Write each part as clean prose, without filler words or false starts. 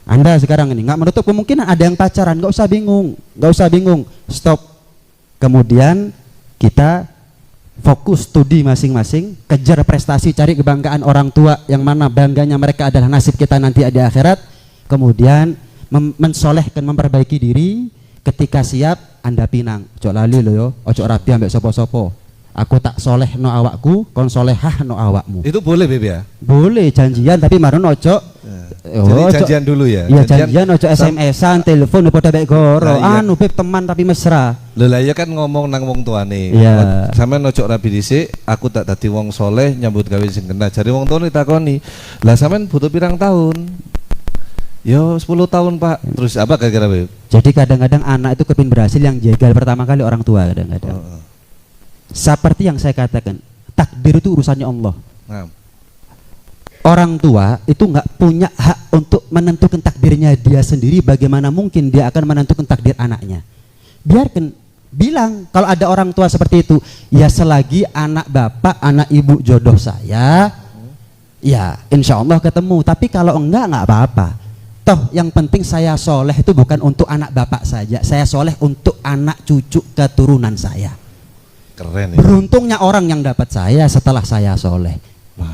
Anda sekarang ini nggak menutup kemungkinan ada yang pacaran, nggak usah bingung, nggak usah bingung, stop. Kemudian kita fokus studi masing-masing, kejar prestasi, cari kebanggaan orang tua yang mana bangganya mereka adalah nasib kita nanti di akhirat. Kemudian mensolehkan, memperbaiki diri. Ketika siap Anda pinang, ojo lali lo yo, ojo rabi ambek sopo-sopo. Aku tak soleh no awakku, kon solehah no awakmu. Itu boleh Beb ya? Boleh janjian tapi marun ojo. Jadi janjian dulu ya? Iya janjian ojo SMS-an, telepon pada baik goro. Nah, iya. Anu Beb teman tapi mesra. Lha ya kan ngomong nang wong tuane. Iya. Sampeyan ojo rabi dhisik, aku tak dadi wong soleh nyambut gawe sing kena. Jare wong tuane takoni, "Lah sampeyan butuh pirang tahun?" Yo 10 tahun Pak. Terus apa kira-kira Beb? Jadi kadang-kadang anak itu kepin berhasil yang jegal pertama kali orang tua kadang-kadang. Seperti yang saya katakan, takdir itu urusannya Allah. Nah. Orang tua itu nggak punya hak untuk menentukan takdirnya dia sendiri. Bagaimana mungkin dia akan menentukan takdir anaknya? Biarkan, bilang kalau ada orang tua seperti itu, ya selagi anak bapak, anak ibu jodoh saya, ya insya Allah ketemu. Tapi kalau enggak nggak apa-apa. Toh yang penting saya soleh itu bukan untuk anak bapak saja, saya soleh untuk anak cucu keturunan saya. Keren ya. Beruntungnya orang yang dapat saya setelah saya soleh.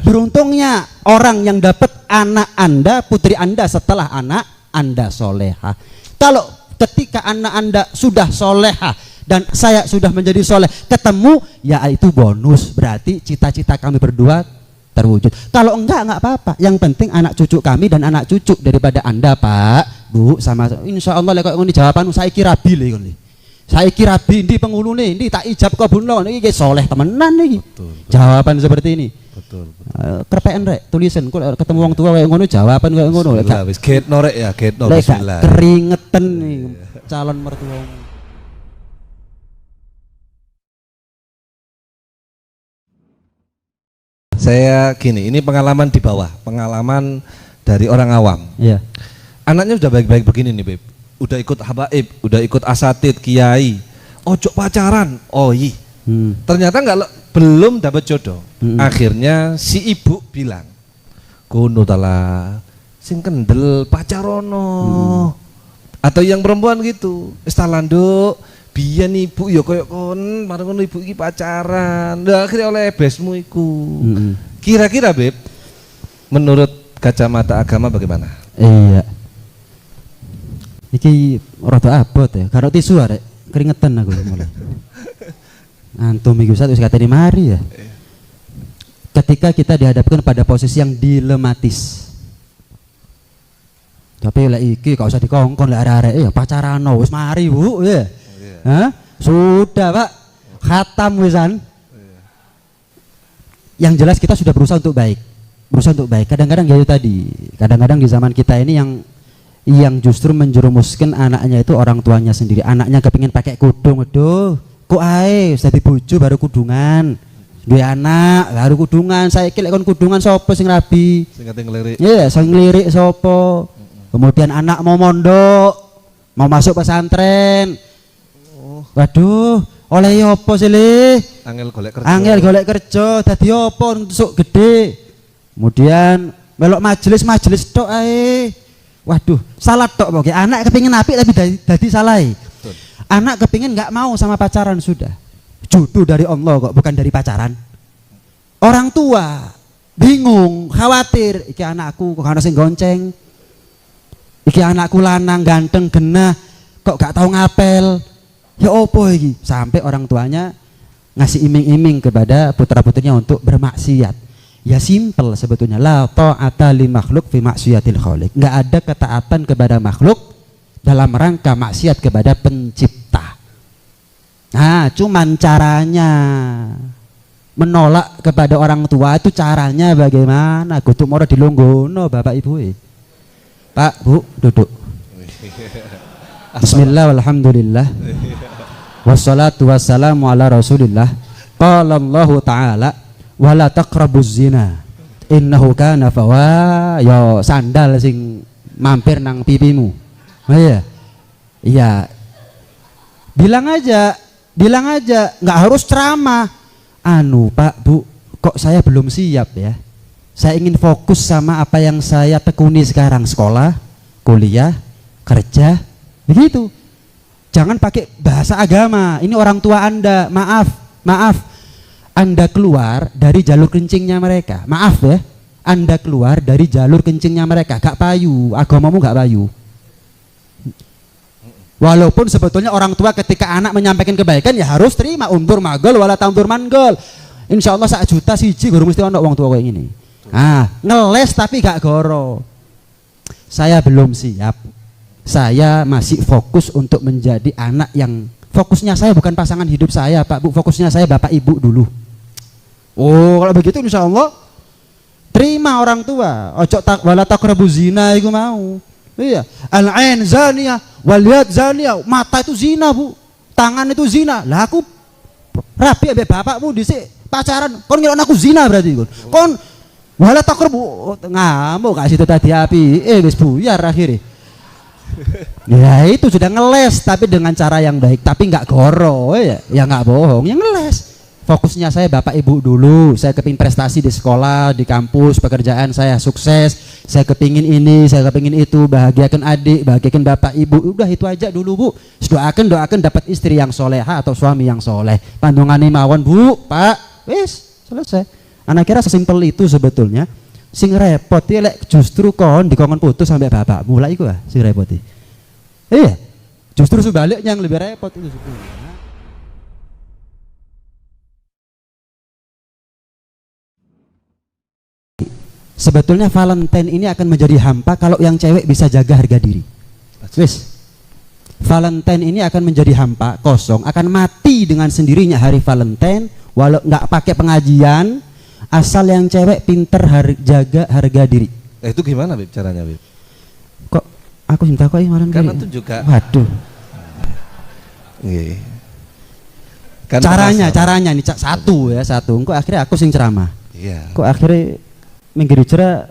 Beruntungnya orang yang dapat anak Anda, putri Anda setelah anak Anda soleha. Kalau ketika anak Anda sudah soleha dan saya sudah menjadi soleh, ketemu, ya itu bonus. Berarti cita-cita kami berdua terwujud. Kalau enggak apa-apa. Yang penting anak cucu kami dan anak cucu daripada Anda Pak, Bu, sama insya Allah lek ngene jawaban saya kira bile kon. Saya kira di penghulune ini tak ijab kabul niki soleh temenan niki. Jawaban seperti ini. Betul. Kerpeken rek tulisan kok ketemu wong tua kayak ngono jawaban kayak ngono lek wis getno rek ya, getno bismillah. Keringetan nih calon mertua. Saya gini, ini pengalaman di bawah, pengalaman dari orang awam. Iya. Anaknya udah baik-baik begini nih Beb, udah ikut habaib, udah ikut asatid, kiai, ojo pacaran, ternyata belum dapat jodoh. Akhirnya si ibu bilang, kono tala, sing kendel pacarono, atau yang perempuan gitu, estalanduk, biyen ibu ya koyo kon, marang ngono ibu iki pacaran. Lah akhirnya oleh besmu iku. Kira-kira Beb, menurut kacamata agama bagaimana? Iya. Iki rada abot ya, karo tisu arek, keringetan aku mulai. Antum iki Ustaz wis katene mari ya. Ketika kita dihadapkan pada posisi yang dilematis. Tapi lek iki gak usah dikongkon lek arek-arek ya pacarano wis mari Bu ya. Hah? Sudah Pak, khatam wisan. Yang jelas kita sudah berusaha untuk baik, Kadang-kadang ya itu tadi, kadang-kadang di zaman kita ini yang justru menjerumuskan anaknya itu orang tuanya sendiri. Anaknya kepingin pakai kudung, aduh, kok ae sudah bojo baru kudungan, duwe anak baru kudungan. Saiki lek kon kudungan sapa sing rabi? Sing kate ngelirik. Iya, sing ngelirik sapa? Kemudian anak mau mondok, mau masuk pesantren. Waduh, oleh apa sih le? Angel golek kerja, dadi apa entuk gede. Kemudian melok majelis tok ae. Waduh, salah tok pokoke. Anak kepingin apik tapi dadi salah. Anak kepingin nggak mau sama pacaran sudah. Jodoh dari Allah kok, bukan dari pacaran. Orang tua bingung, khawatir, iki anakku kok ana sing gonceng. Iki anakku lanang ganteng genah kok gak tahu ngapel. Ya opo iki? Sampai orang tuanya ngasih iming-iming kepada putra-putrinya untuk bermaksiat. Ya simpel sebetulnya, la ta'ata li makhluk fi maksiatil khaliq. Enggak ada ketaatan kepada makhluk dalam rangka maksiat kepada pencipta. Nah, cuman caranya menolak kepada orang tua itu caranya bagaimana? Kudu moro dilunggono Bapak Ibu. Pak, Bu, duduk. Bismillah walhamdulillah. Wassalatu wassalamu ala Rasulillah. Qala Allah Ta'ala wala taqrabuz zina innahu kana ya sandal sing mampir nang pipimu. Oh iya. Iya. Bilang aja nggak harus ceramah. Anu Pak, Bu, kok saya belum siap ya. Saya ingin fokus sama apa yang saya tekuni sekarang, sekolah, kuliah, kerja, begitu. Jangan pakai bahasa agama. Ini orang tua Anda, maaf. Anda keluar dari jalur kencingnya mereka. Maaf ya. Anda keluar dari jalur kencingnya mereka. Gak payu, agamamu gak payu. Walaupun sebetulnya orang tua ketika anak menyampaikan kebaikan ya harus terima. Undur magol wala tamdur mangol. Insya Allah 1 juta siji guru mesti ono wong tua kayak gini. Ngeles tapi gak goro. Saya belum siap. Saya masih fokus untuk menjadi anak yang fokusnya saya bukan pasangan hidup saya, Pak Bu. Fokusnya saya bapak ibu dulu. Oh, kalau begitu insya Allah terima orang tua. Ojo tak wala taqrabu zina iku mau. Iya. Al-ain zaniyah wal yad zaniyah. Mata itu zina, Bu. Tangan itu zina. Lah aku rapi ambek bapakmu dhisik pacaran. Kon ngira aku zina berarti kon. Kon wala taqrabu ngamuk gak situ tadi api. Wis buyar akhirnya. Ya itu sudah ngeles tapi dengan cara yang baik, tapi nggak goro ya nggak bohong, yang ngeles. Fokusnya saya bapak ibu dulu, saya kepingin prestasi di sekolah, di kampus, pekerjaan saya sukses, saya kepingin ini, saya kepingin itu, bahagiakan adik, bahagiakan bapak ibu, udah itu aja dulu Bu. Doakan dapat istri yang soleha atau suami yang soleh. Pandungane mawon Bu, Pak, wis selesai. Anak kira sesimpel itu sebetulnya. Sing repot ya lek justru kon dikongkon putus sampai bapak mulai iku sing repot. Iya, justru sebaliknya yang lebih repot itu sebetulnya. Sebetulnya Valentine ini akan menjadi hampa kalau yang cewek bisa jaga harga diri. Wis. Valentine ini akan menjadi hampa, kosong, akan mati dengan sendirinya hari Valentine walau nggak pakai pengajian. Asal yang cewek pinter jaga harga diri. Itu gimana Bib caranya Bib? Kok aku minta kok malam karena itu juga. Waduh. Kan caranya nih satu. Kok akhirnya aku sing ceramah. Iya. Kok akhirnya minggir cerah.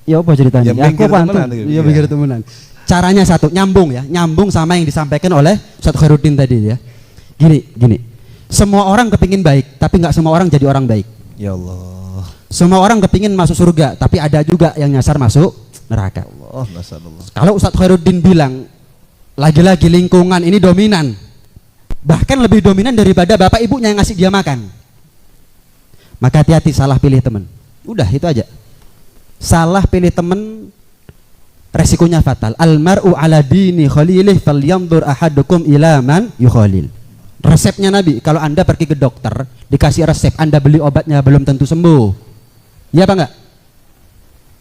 Ya apa ceritanya? Ya, aku pantun. Ya minggir temenan. Caranya satu, nyambung sama yang disampaikan oleh Ustaz Khairuddin tadi ya. Gini. Semua orang kepingin baik, tapi nggak semua orang jadi orang baik. Ya Allah. Semua orang kepingin masuk surga, tapi ada juga yang nyasar masuk neraka. Allah, masyaallah. Kalau Ustadz Khairuddin bilang, lagi-lagi lingkungan ini dominan, bahkan lebih dominan daripada bapak ibunya yang ngasih dia makan. Maka hati-hati salah pilih teman. Udah itu aja. Salah pilih teman, resikonya fatal. Almar'u ala dini khalilih falyanzur ahadukum ila man yukhalil. Resepnya Nabi, kalau Anda pergi ke dokter, dikasih resep, Anda beli obatnya belum tentu sembuh. Iya apa enggak?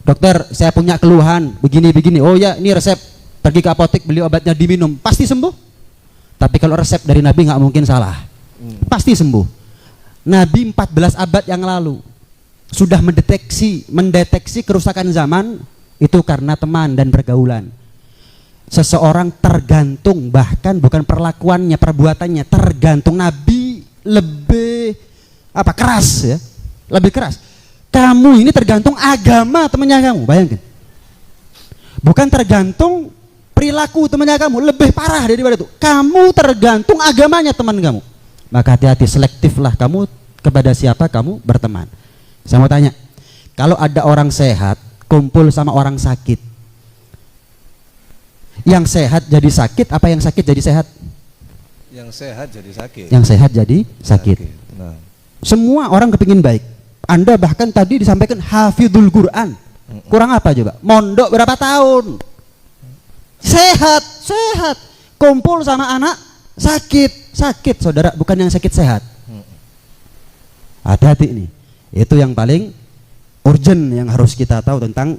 Dokter, saya punya keluhan begini. Oh ya, ini resep. Pergi ke apotek beli obatnya diminum, pasti sembuh. Tapi kalau resep dari Nabi nggak mungkin salah. Pasti sembuh. Nabi 14 abad yang lalu sudah mendeteksi kerusakan zaman itu karena teman dan pergaulan. Seseorang tergantung, bahkan bukan perlakuannya, perbuatannya tergantung. Nabi lebih keras ya, lebih keras. Kamu ini tergantung agama temannya kamu, bayangkan. Bukan tergantung perilaku temannya kamu, lebih parah daripada itu. Kamu tergantung agamanya teman kamu. Maka hati-hati, selektiflah kamu kepada siapa kamu berteman. Saya mau tanya, kalau ada orang sehat kumpul sama orang sakit, yang sehat jadi sakit apa yang sakit jadi sehat? Yang sehat jadi sakit. Yang sehat jadi sakit. Nah. Semua orang kepingin baik. Anda bahkan tadi disampaikan hafidhul Quran. Kurang apa coba? Mondok berapa tahun? Sehat. Kumpul sama anak sakit saudara, bukan yang sakit sehat. Hati-hati nih. Itu yang paling urgent yang harus kita tahu tentang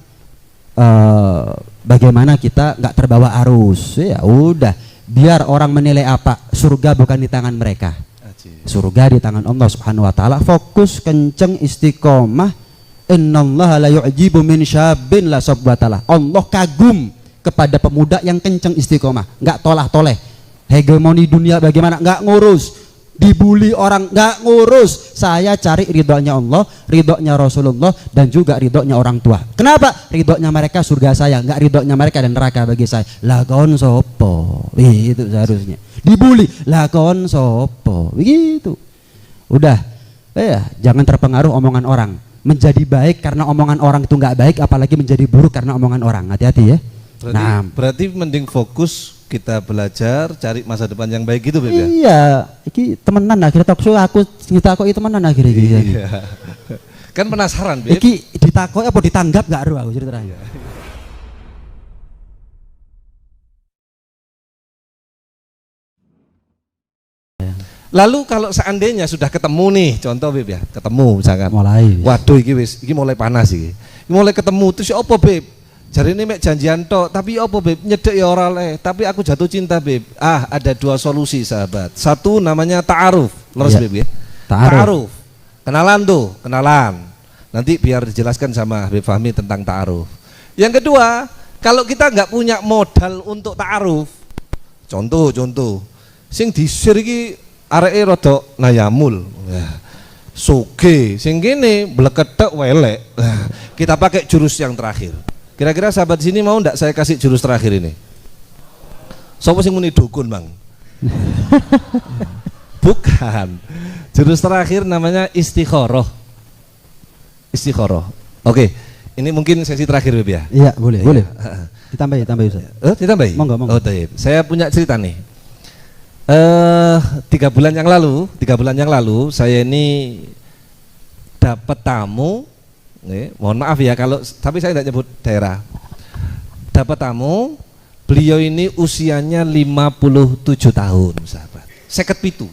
bagaimana kita nggak terbawa arus. Ya udah, biar orang menilai apa, surga bukan di tangan mereka, surga di tangan Allah Subhanahu Wa Taala. Fokus, kenceng, istiqomah. Innallaha la yu'jibu min syabin la sabwatalah. Allah kagum kepada pemuda yang kenceng istiqomah, nggak tolah-toleh. Hegemoni dunia bagaimana, nggak ngurus. Dibully orang, nggak ngurus. Saya cari ridhonya Allah, ridhonya Rasulullah, dan juga ridhonya orang tua. Kenapa? Ridhonya mereka surga saya, nggak ridhonya mereka dan neraka bagi saya. Lakon sopo, itu seharusnya. Dibully, lakon sopo, begitu. Udah, jangan terpengaruh omongan orang. Menjadi baik karena omongan orang itu nggak baik, apalagi menjadi buruk karena omongan orang. Hati-hati ya. Berarti mending fokus kita belajar cari masa depan yang baik gitu Beb ya. Iya, iki temenan akhirnya talk show aku ditakoki temenan akhirnya iki. Iya. Kan penasaran Beb. Iki ditakoki apa ditanggap gak ero aku cerita. Lalu kalau seandainya sudah ketemu nih, contoh Beb ya, ketemu misalkan. Mulai. Waduh iki mulai panas iki. Iki mulai ketemu terus apa Beb? Jari ini mek janjian tok, tapi apa Beb? Nyedek ya ora le, tapi aku jatuh cinta Beb. Ada dua solusi sahabat. Satu namanya ta'aruf, leres Iya. Beb ya. Ta'aruf. Kenalan tuh, kenalan. Nanti biar dijelaskan sama Habib Fahmi tentang ta'aruf. Yang kedua, kalau kita nggak punya modal untuk ta'aruf, contoh, sing disir iki areke rada nayamul. Soge, sing kene bleketek welek. Kita pakai jurus yang terakhir. Kira-kira sahabat sini mau ndak saya kasih jurus terakhir ini? Sopo sing muni dukun, Bang? Bukan. Jurus terakhir namanya istikharah. Istikharah. Oke, ini mungkin sesi terakhir Beb ya. Iya, boleh. Ditambahi Ustaz. Ditambahi? Monggo. Oh, taib. Saya punya cerita nih. 3 bulan yang lalu saya ini dapat tamu. Mohon maaf ya kalau, tapi saya tidak nyebut daerah. Dapat tamu, beliau ini usianya 57 tahun, sahabat. Seket pitu.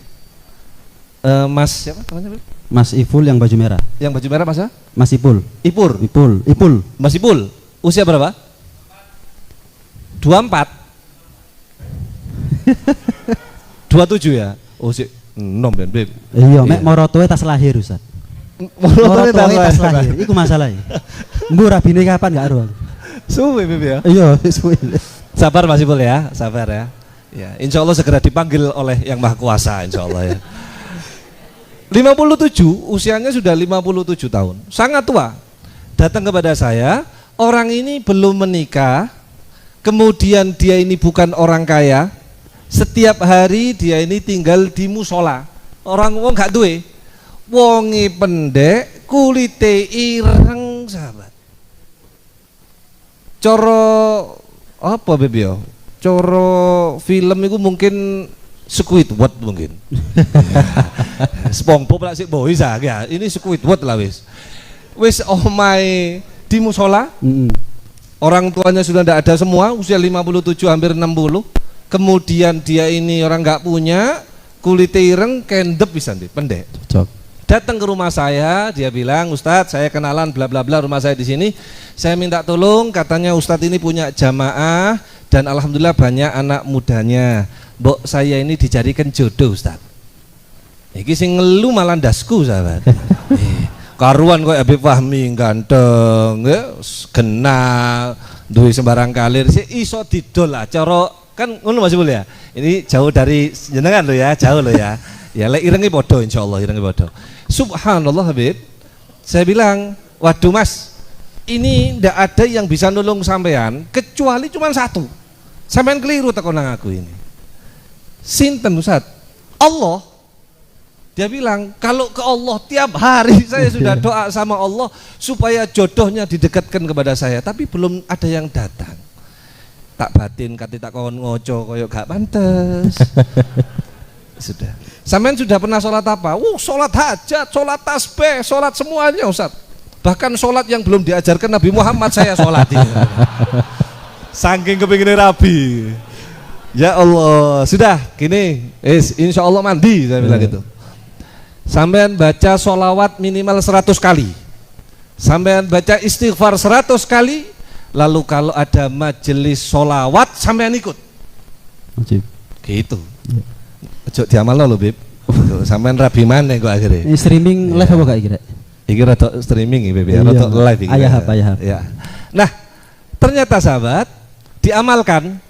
Mas siapa namanya? Mas Ipul yang baju merah. Yang baju merah masa? Mas Ipul. Ipul. Mas Ipul. Usia berapa? 24. 27 ya? Oh sih, nom ben Beb. Iya, mek morotoe tas lahir Ustaz. Morotoe tas lahir. Iku masalahnya. Mbok rabine kapan gak ero. Suwe Beb ya. Iya, suwe. Sabar Mas Ipul ya, sabar ya. Ya, insya Allah segera dipanggil oleh Yang Maha Kuasa, insya Allah ya. 57, usianya sudah 57 tahun, sangat tua. Datang kepada saya, orang ini belum menikah, kemudian dia ini bukan orang kaya. Setiap hari dia ini tinggal di musola. Orang wong gak duwe, wongi pendek, kulite ireng sahabat. Coro apa Beb yo? Coro film itu mungkin Squidward mungkin. SpongeBob lah sih boy ya. Ini Squidward lah wis. Wis omai di musola. Orang tuanya sudah tidak ada semua, usia 57 hampir 60. Kemudian dia ini orang nggak punya, kulit ireng, kendep bisa nih, pendek. Cocok. Datang ke rumah saya, dia bilang, Ustadz saya kenalan bla bla bla, rumah saya di sini. Saya minta tolong, katanya Ustadz ini punya jamaah dan alhamdulillah banyak anak mudanya. Mbok saya ini dicarikan jodoh Ustadz. Iki sing ngelu malah ndasku sahabat. Karuan kok Habib Fahmi ganteng, kenal, duwe sembarang kalir, sih iso didol lah, cara kan ngono Mas Bul ya. Ini jauh dari jenengan lo ya, jauh lo ya. Ya lek irengi podo insyaallah irengi podo. Subhanallah Habib. Saya bilang, "Waduh Mas, ini ndak ada yang bisa nolong sampean kecuali cuma satu. Sampean keliru teko nang aku ini." Sinten Ustaz? Allah. Dia bilang, kalau ke Allah tiap hari saya sudah doa sama Allah supaya jodohnya didekatkan kepada saya, tapi belum ada yang datang. Tak batin kati tak kawan ngoco koyo gak pantes. Sudah. Sampean sudah pernah sholat apa? Sholat hajat, sholat tasbih, sholat semuanya Ustaz. Bahkan sholat yang belum diajarkan Nabi Muhammad saya sholat ini. Saking kepingin Rabi. Ya Allah, sudah gini, insya Allah mandi saya bilang gitu. Sampean baca sholawat minimal 100 kali. Sampean baca istighfar 100 kali. Lalu kalau ada majelis sholawat sampean ikut. Wajib. Gitu. Ojo diamal lo Bib. Sampean rabi mana kok akhirnya. Ini streaming live apa gak kira? Iki rada streaming ya Bib ya, rada live iki. Ayahap. Ya. Nah, ternyata sahabat diamalkan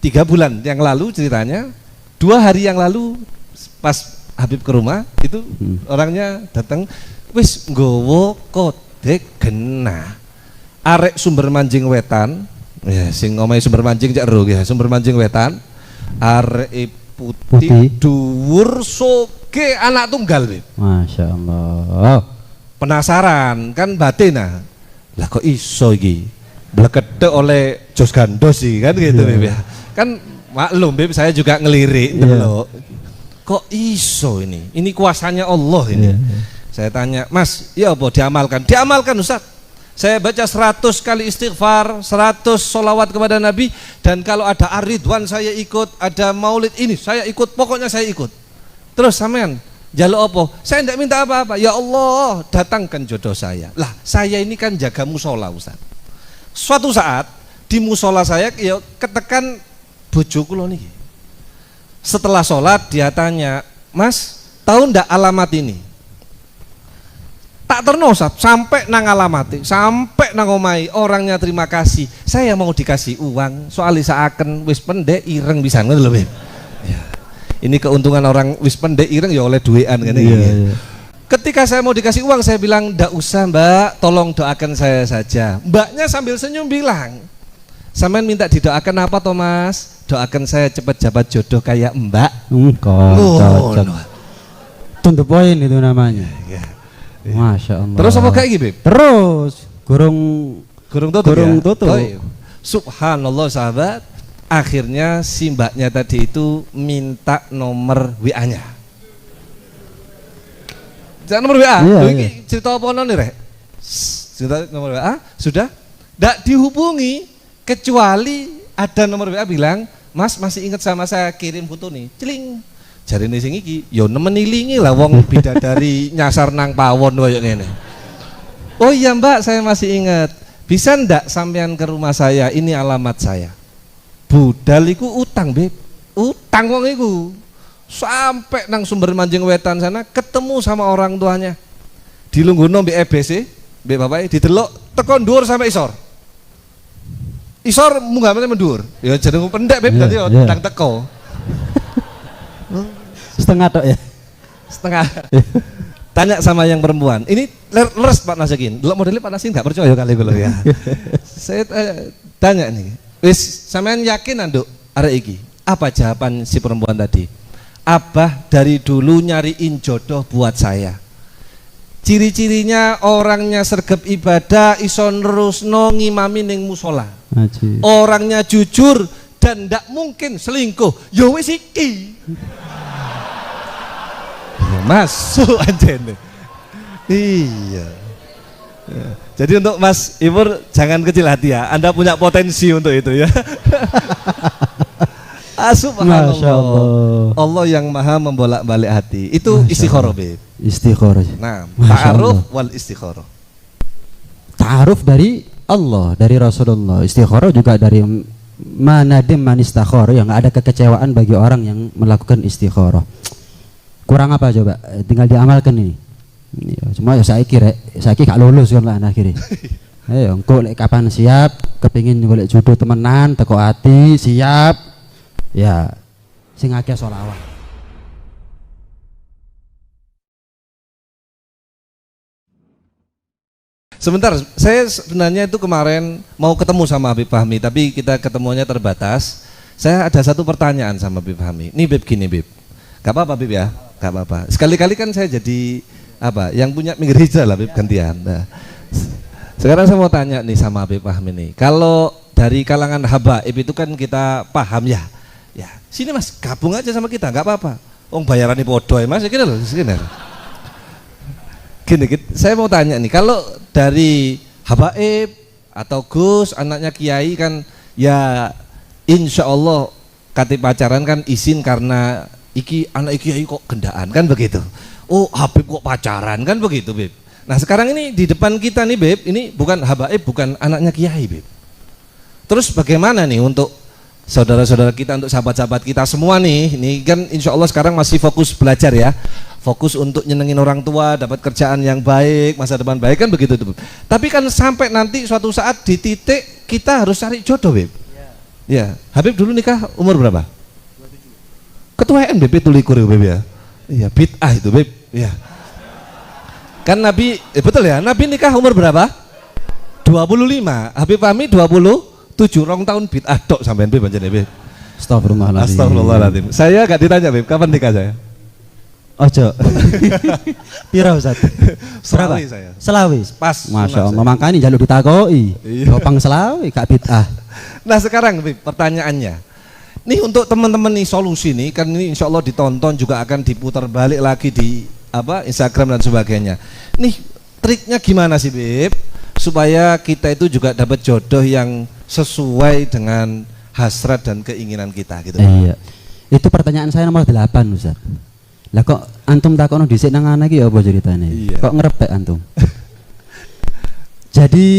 3 bulan yang lalu ceritanya, 2 hari yang lalu pas Habib ke rumah itu orangnya datang wis nggowo kodek genah. Arek sumber mancing wetan, ya sing omahe sumber mancing cak ero ya, sumber mancing wetan. Arek putih dhuwur soge anak tunggal, Bib. Masya Allah. Penasaran kan batin nah. Lah kok iso iki? blekete oleh Jos Gandos sih kan gitu Beb ya. Kan maklum Beb, saya juga ngelirik dulu. Kok iso ini? Ini kuasanya Allah ini. Saya tanya, Mas, ya apa diamalkan? Diamalkan Ustaz. Saya baca 100 kali istighfar, 100 sholawat kepada Nabi, dan kalau ada Ar-Ridwan saya ikut, ada maulid ini saya ikut, pokoknya saya ikut. Terus sampean jaluk apa? Saya tidak minta apa-apa. Ya Allah, datangkan jodoh saya. Lah, saya ini kan jaga musola Ustaz. Suatu saat di musola saya ya ketekan bojo kula niki. Setelah sholat dia tanya, Mas, tahu ndak alamat ini? Tak terno sampai nang alamati, sampai nang omai, orangnya terima kasih. Saya mau dikasih uang, soalnya seakan wis pendek ireng bisa ngono lho, ya. Ini keuntungan orang wis pendek ireng ya oleh duwean kan ini. Ketika saya mau dikasih uang, saya bilang, ndak usah Mbak, tolong doakan saya saja. Mbaknya sambil senyum bilang, sampean minta didoakan apa Thomas? Doakan saya cepat dapat jodoh kayak Mbak. Cocok. Tunda poin itu namanya. Masya Allah. Terus apa kayak gitu? Terus gurung tutup. Subhanallah sahabat. Akhirnya si mbaknya tadi itu minta nomor WA-nya. Nomor WA. Cerita apa nih Rek? Cerita nomor WA sudah. Tidak dihubungi kecuali ada nomor WA bilang, Mas masih ingat sama saya, kirim foto nih, celing. Jarine sing iki, yo nemen ilingi lah wong bidadari nyasar nang pawon koyo ngene. Oh iya Mbak, saya masih ingat. Bisa ndak sampean ke rumah saya, ini alamat saya. Budal iku utang, Beb. Utang wong iku. Sampai nang Sumber Manjing Wetan sana ketemu sama orang tuanya. Dilungguhno mbek EBC, mbek bapake didelok teko dhuwur sampai isor. Isor munggah mendur. Ya jenengku pendek Beb, dadi ndang teko. Setengah tok ya. Setengah. Tanya sama yang perempuan. Ini leres Pak Nasikin. Delok modelnya Pak Nasikin enggak percaya kali kula ya. Saya tanya nih. Wis sampean yakin Nduk arek iki? Apa jawaban si perempuan tadi? Abah dari dulu nyariin jodoh buat saya. Ciri-cirinya orangnya sergap ibadah, iso nerusno ngimami ning musola. Orangnya jujur dan ndak mungkin selingkuh. Ya wis iki. Ya, masuk anjene. Iya. Ya. Jadi untuk Mas Ibur jangan kecil hati ya. Anda punya potensi untuk itu ya. Subhanallah. Allah yang maha membolak-balik hati. Itu istikharah, Beb. Istikharah. Nah, ta'aruf wal istikharah. Ta'aruf dari Allah, dari Rasulullah. Istikharah juga dari manadim man istakhara, yang ada kekecewaan bagi orang yang melakukan istikharah. Kurang apa coba? Tinggal diamalkan ini. Ya, cuma ya saiki gak lulus kan lah akhirnya. Ayo engko lek kapan siap kepengin golek jodoh temenan teko ati siap. Ya sing akeh sholawat. Sebentar, saya sebenarnya itu kemarin mau ketemu sama Habib Fahmi, tapi kita ketemunya terbatas. Saya ada satu pertanyaan sama Habib Fahmi. Nih Beb, gini Beb, gak apa-apa Beb ya, gak apa-apa. Sekali-kali kan saya jadi apa, yang punya minggir hijrah lah Beb, gantian. Nah, sekarang saya mau tanya nih sama Habib Fahmi nih, kalau dari kalangan habaib itu kan kita paham ya, ya sini Mas gabung aja sama kita, gak apa-apa. Bayaran ini podo ya Mas, gini loh, Gini, saya mau tanya nih, kalau dari habaib atau Gus, anaknya Kiai kan ya insya Allah kate pacaran kan izin karena iki anak Kiai kok gendaan kan begitu. Oh Habib kok pacaran kan begitu Beb. Nah sekarang ini di depan kita nih Beb, ini bukan habaib, bukan anaknya Kiai Beb. Terus bagaimana nih untuk saudara-saudara kita, untuk sahabat-sahabat kita semua nih, ini kan insya Allah sekarang masih fokus belajar ya, fokus untuk nyenengin orang tua, dapat kerjaan yang baik, masa depan baik kan begitu tuh. Tapi kan sampai nanti suatu saat di titik kita harus cari jodoh Beb. Ya, Habib dulu nikah umur berapa? 27. Ketua NBP tuh likur Beb ya. Iya, bid'ah itu Beb. Ya. Kan Nabi, betul ya, Nabi nikah umur berapa? 25. Habib Fahmi 27, rong tahun bid'ah tok sampean Beb anjene Beb. Astagfirullahaladzim. Astagfirullahaladzim. Saya gak ditanya Beb, kapan nikah saya? Ojo. Pira Ustaz? Selawi saya. Selawi. Pas. Masya Allah, makanya jaluk ditakoki. Iya. Gopang selawi gak bid'ah. Nah sekarang Bib, pertanyaannya, nih untuk teman-teman nih solusi nih, kan ini insya Allah ditonton juga akan diputar balik lagi di Instagram dan sebagainya. Nih triknya gimana sih Bib, supaya kita itu juga dapat jodoh yang sesuai dengan hasrat dan keinginan kita gitu. Iya. Itu pertanyaan saya nomor 8 Ustaz. Lah kok antum takono dhisik nang ana iki ya apa ceritane? Iya. Kok ngerepek antum? Jadi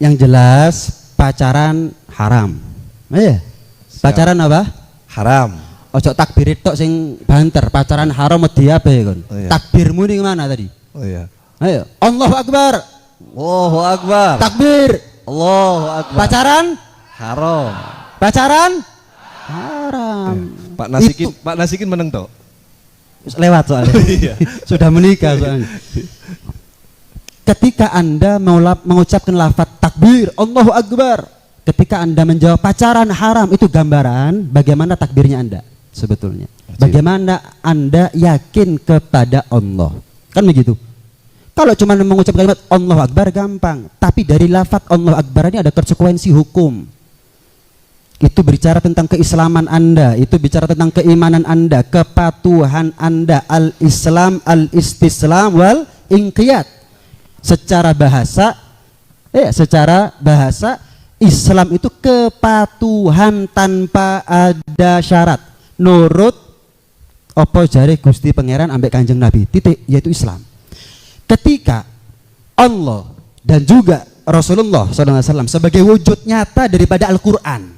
yang jelas pacaran haram. Iya. Pacaran apa? Haram. Ojo takbir tok sing banter, pacaran haram wedi ape kon. Oh, iya. Takbirmu ning mana tadi? Oh iya. Ayo, Allahu Akbar. Allahu Akbar. Takbir. Allahu Akbar. Pacaran? Haram. Pacaran? Haram. Pak Nasikin meneng toh. Lewat soalnya. Iya. Sudah menikah soalnya. Ketika Anda mengucapkan lafaz takbir, Allahu Akbar, ketika Anda menjawab pacaran haram, itu gambaran bagaimana takbirnya Anda sebetulnya. Bagaimana Anda yakin kepada Allah. Kan begitu. Kalau cuma mengucapkan kalimat Allahu Akbar gampang, tapi dari lafaz Allahu Akbar ini ada konsekuensi hukum. Itu bicara tentang keislaman Anda, itu bicara tentang keimanan Anda, kepatuhan Anda, al-Islam, al-istislam wal inqiyad. Secara bahasa Islam itu kepatuhan tanpa ada syarat. Nurut apa jare Gusti Pangeran ambek Kanjeng Nabi, titik, yaitu Islam. Ketika Allah dan juga Rasulullah SAW sebagai wujud nyata daripada Al-Quran,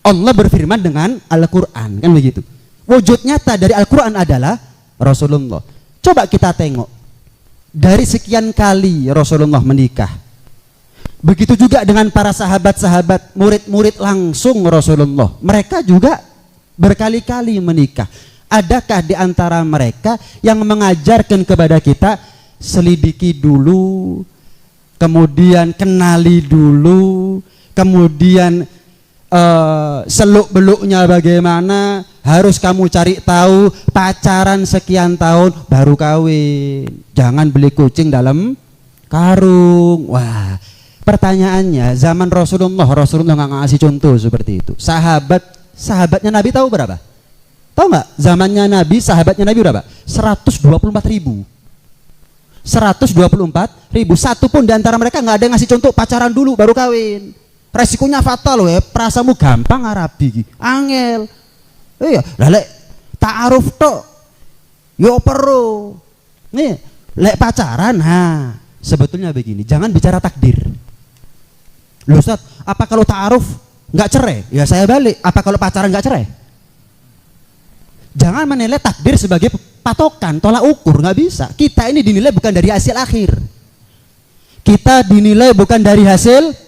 Allah berfirman dengan Al-Quran, kan begitu. Wujud nyata dari Al-Quran adalah Rasulullah. Coba kita tengok, dari sekian kali Rasulullah menikah, begitu juga dengan para sahabat-sahabat, murid-murid langsung Rasulullah, mereka juga berkali-kali menikah. Adakah di antara mereka yang mengajarkan kepada kita, selidiki dulu, kemudian kenali dulu, kemudian seluk-beluknya bagaimana, harus kamu cari tahu, pacaran sekian tahun baru kawin, jangan beli kucing dalam karung. Wah, pertanyaannya, zaman Rasulullah nggak ngasih contoh seperti itu. Sahabatnya Nabi tahu berapa? Tahu nggak? Zamannya Nabi, sahabatnya Nabi berapa? 124.000. 124.000. Satu pun di antara mereka nggak ada yang ngasih contoh pacaran dulu baru kawin. Resikonya fatal loh ya, perasamu gampang Arabi, angel. Iya, lek ta'aruf tok, yo perlu. Nih, lek pacaran, sebetulnya begini, jangan bicara takdir. Loh Ustaz, apa kalau ta'aruf nggak cerai? Ya saya balik, apa kalau pacaran nggak cerai? Jangan menilai takdir sebagai patokan, tolak ukur, nggak bisa. Kita ini dinilai bukan dari hasil akhir. Kita dinilai bukan dari hasil.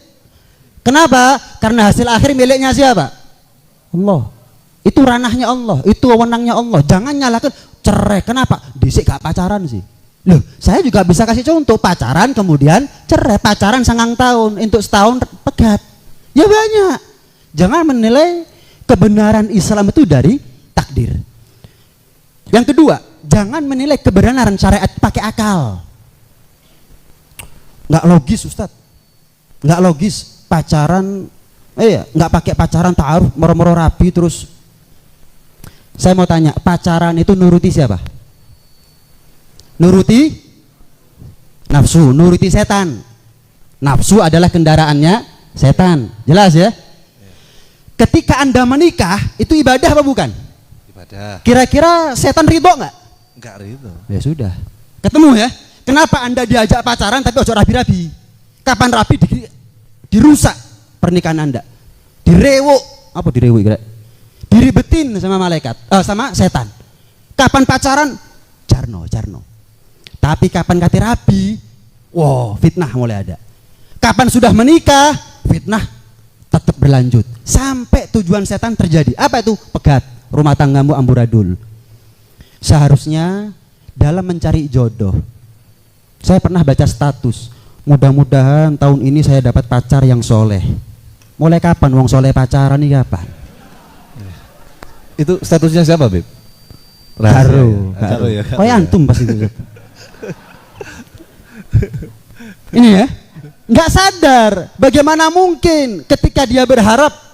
Kenapa? Karena hasil akhir miliknya siapa? Allah. Itu ranahnya Allah, itu wewenangnya Allah. Jangan nyalakan cerai. Kenapa? Disik gak pacaran sih. Loh, saya juga bisa kasih contoh pacaran kemudian cerai. Pacaran 9 tahun, untuk setahun pegat. Ya banyak. Jangan menilai kebenaran Islam itu dari takdir. Yang kedua, jangan menilai kebenaran syariat pakai akal. Nggak logis Ustaz. Nggak logis. Pacaran, nggak pakai pacaran ta'aruf moro-moro rapi terus. Saya mau tanya, pacaran itu nuruti siapa? Nuruti nafsu, nuruti setan. Nafsu adalah kendaraannya setan, jelas ya? Ketika Anda menikah, itu ibadah apa bukan? Ibadah. Kira-kira setan ridho nggak? Nggak ridho. Ya sudah, ketemu ya. Kenapa Anda diajak pacaran tapi ojo rapi-rapi? Kapan rapi dirusak pernikahan Anda, direwuk, apa direwuk kira? Diribetin sama malaikat, sama setan. Kapan pacaran? Jarno. Tapi kapan kate rabi, wow, fitnah mulai ada. Kapan sudah menikah, fitnah tetap berlanjut sampai tujuan setan terjadi. Apa itu? Pegat, rumah tanggamu amburadul. Seharusnya dalam mencari jodoh, saya pernah baca status, mudah-mudahan tahun ini saya dapat pacar yang soleh. Mulai kapan wong soleh pacaran nih kapan? Itu statusnya siapa, Beb? Karo, Karo ya. kayak antum pasti itu. Ustaz. Ini ya, nggak sadar bagaimana mungkin ketika dia berharap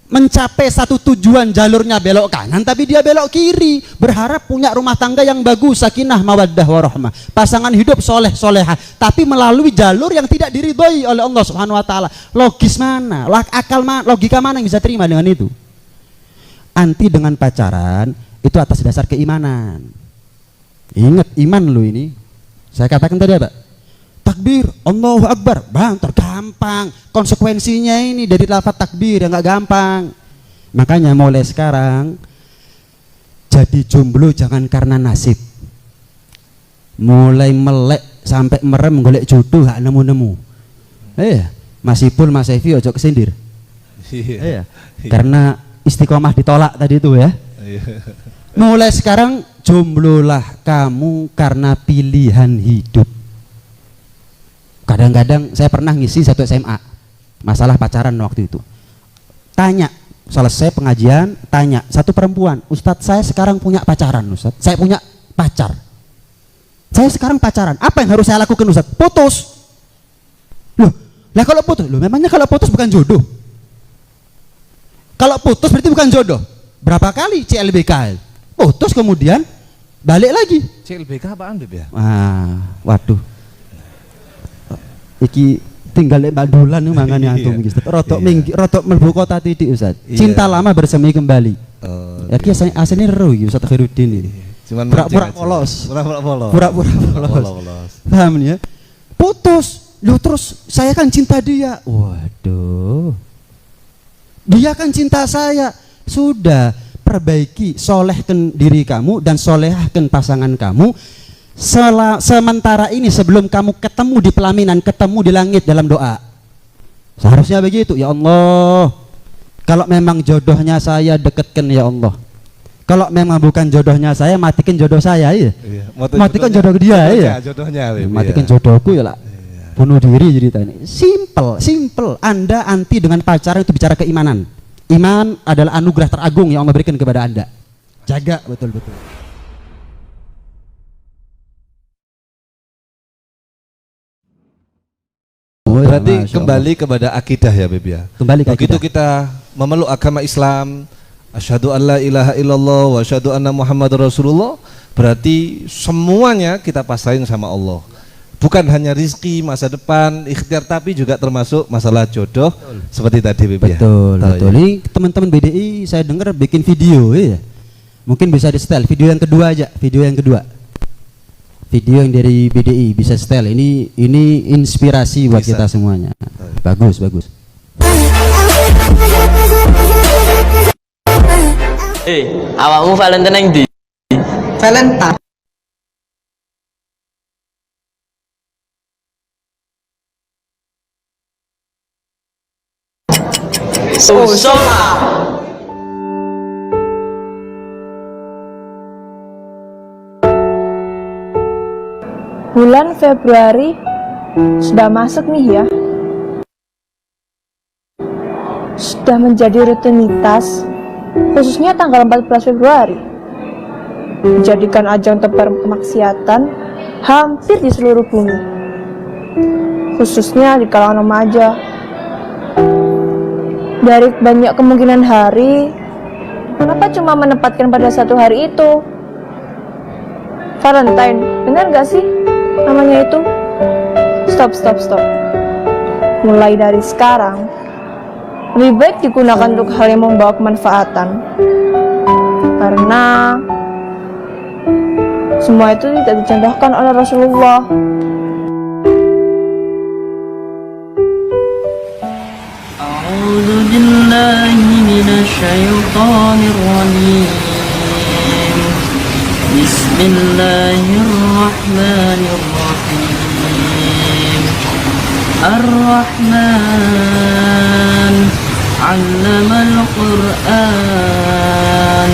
mencapai satu tujuan jalurnya belok kanan tapi dia belok kiri, berharap punya rumah tangga yang bagus, sakinah mawaddah warahmah, pasangan hidup soleh solehah, tapi melalui jalur yang tidak diridhoi oleh Allah Subhanahu Wa Taala. Logis mana, akal mana, logika mana yang bisa terima dengan itu? Anti dengan pacaran itu atas dasar keimanan. Ingat iman lu ini. Saya katakan tadi apa? Takbir, Allahu Akbar, bang, tergampang. Konsekuensinya ini dari lafaz takbir yang nggak gampang. Makanya mulai sekarang jadi jomblo jangan karena nasib. Mulai melek sampai merem golek jodoh gak nemu-nemu. Mas Ipul, Mas Evi ojo kesindir. Iya. Karena istiqomah ditolak tadi itu ya. Mulai sekarang jomblolah kamu karena pilihan hidup. Kadang-kadang saya pernah ngisi satu SMA masalah pacaran waktu itu. Tanya, selesai pengajian, tanya satu perempuan, Ustadz saya sekarang punya pacaran Ustadz, saya punya pacar, saya sekarang pacaran, apa yang harus saya lakukan Ustadz? Putus. Loh, lah kalau putus, loh memangnya kalau putus bukan jodoh? Kalau putus berarti bukan jodoh. Berapa kali CLBK? Putus kemudian balik lagi. CLBK apaan Beb ya? Waduh. Iki tinggal lek badulan nih mangane antum iki. Rotok mlebu kota titik Ustaz. Cinta lama bersemi kembali. Ya ki asline ero iki Ustaz Khairuddin iki. Cuman pura-pura polos. Pura-pura polos. Paham ya? Putus. Loh terus saya kan cinta dia. Waduh. Dia kan cinta saya. Sudah, perbaiki, solehkan diri kamu dan solehkan pasangan kamu. Sementara ini sebelum kamu ketemu di pelaminan, ketemu di langit dalam doa. Seharusnya begitu. Ya Allah, kalau memang jodohnya saya dekatkan ya Allah. Kalau memang bukan jodohnya saya, matikan jodoh saya ya. Matikan jodoh dia ya. Matikan jodohku ya lah. Bunuh diri jadi tadi. Simple. Anda anti dengan pacaran itu bicara keimanan. Iman adalah anugerah teragung yang Allah berikan kepada Anda. Jaga betul-betul. Berarti kembali kepada akidah ya Beb ya. Kembali ke begitu akidah. kita memeluk agama Islam, asyhadu alla ilaha illallah wa asyhadu anna muhammadar rasulullah, berarti semuanya kita pasrahin sama Allah. Bukan hanya rizki, masa depan, ikhtiar, tapi juga termasuk masalah jodoh. Betul. Seperti tadi Beb ya. Betul. Ini teman-teman BDI saya dengar bikin video ya. Mungkin bisa di setel video yang kedua aja, video yang dari BDI bisa setel. Ini inspirasi buat kita semuanya. Bagus. Awakmu Valentine yang di Valentine. Bulan Februari sudah masuk nih ya. Sudah menjadi rutinitas, khususnya tanggal 14 Februari. Menjadikan ajang tebar kemaksiatan hampir di seluruh bumi. Khususnya di kalangan remaja. Dari banyak kemungkinan hari, kenapa cuma menempatkan pada satu hari itu? Valentine, benar gak sih namanya itu? Stop. Mulai dari sekarang, lebih baik digunakan untuk hal yang membawa kemanfaatan. Karena semua itu tidak dicontohkan oleh Rasulullah. A'udzu billahi minasy syaithanir rajim. Bismillahirrahmanirrahim. Ar-Rahman 'allamal Qur'an,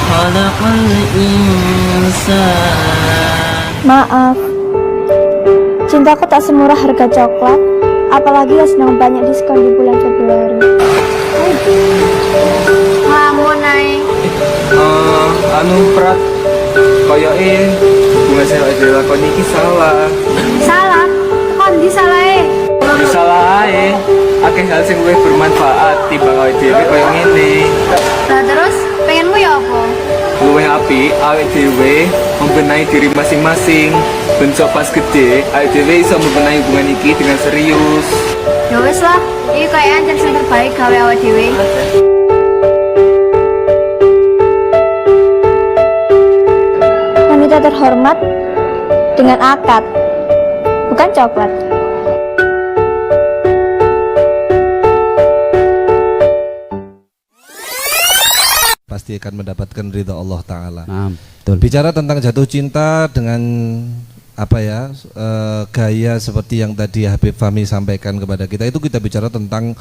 khalaqal insan. Maaf, cintaku tak semurah harga coklat, apalagi yang sedang banyak diskon di bulan Februari. Ngelamun, Nay. Prat, koyoke hubungan sing awake dhewe lakoni iki salah. Salah? Kon di salah Salah ae. Akeh hal sing luwih bermanfaat timbang awake dhewe koyo ngene. Nah terus pengenmu ya apa? Luwih apik awake dhewe membenahi diri masing-masing. Bentuk pas gede, awake dhewe iso membenahi hubungan iki dengan serius. Ya wis lah, iki kayak anjir sing terbaik gawe awake dhewe. Wanita terhormat dengan akad, bukan coklat. Pasti akan mendapatkan ridha Allah Ta'ala. Nah, betul. Bicara tentang jatuh cinta dengan apa ya, gaya seperti yang tadi Habib Fahmi sampaikan kepada kita, itu kita bicara tentang